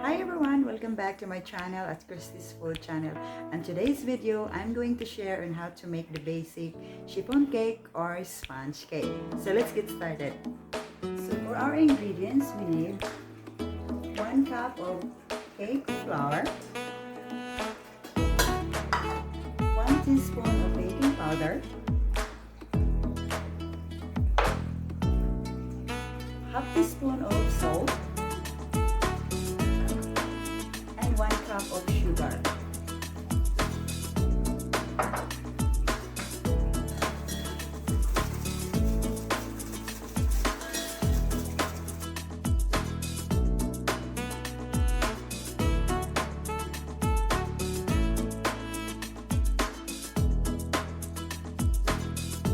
Hi everyone, welcome back to my channel at Christy's Food Channel. And today's video, I'm going to share on how to make the basic chiffon cake or sponge cake. So let's get started. So for our ingredients, we need 1 cup of cake flour, 1 teaspoon of baking powder, half teaspoon of salt, and 1 cup of sugar.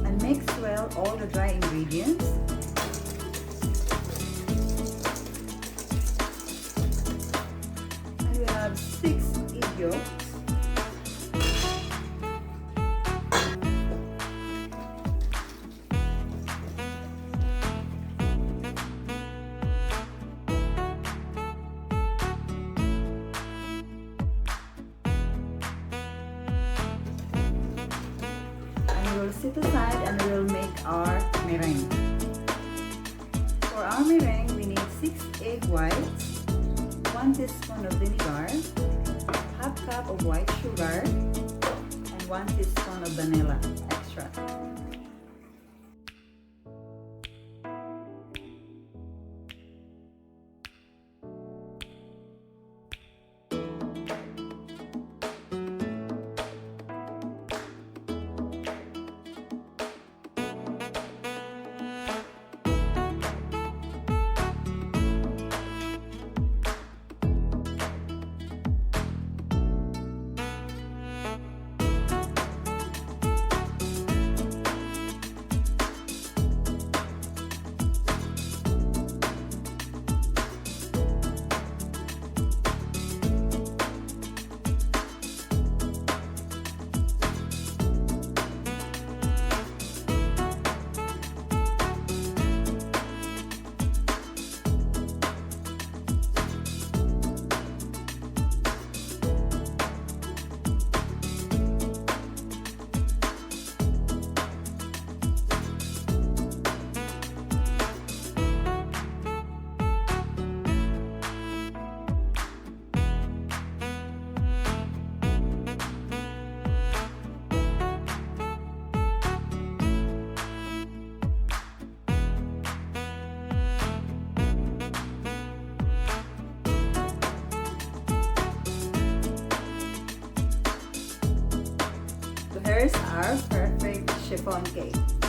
And mix well all the dry ingredients. We have 6 egg yolks, and we will set aside and we will make our meringue. For our meringue, we need 6 egg whites, 1 teaspoon of vinegar, half cup of white sugar, and 1 teaspoon of vanilla extract. Here's our perfect chiffon cake.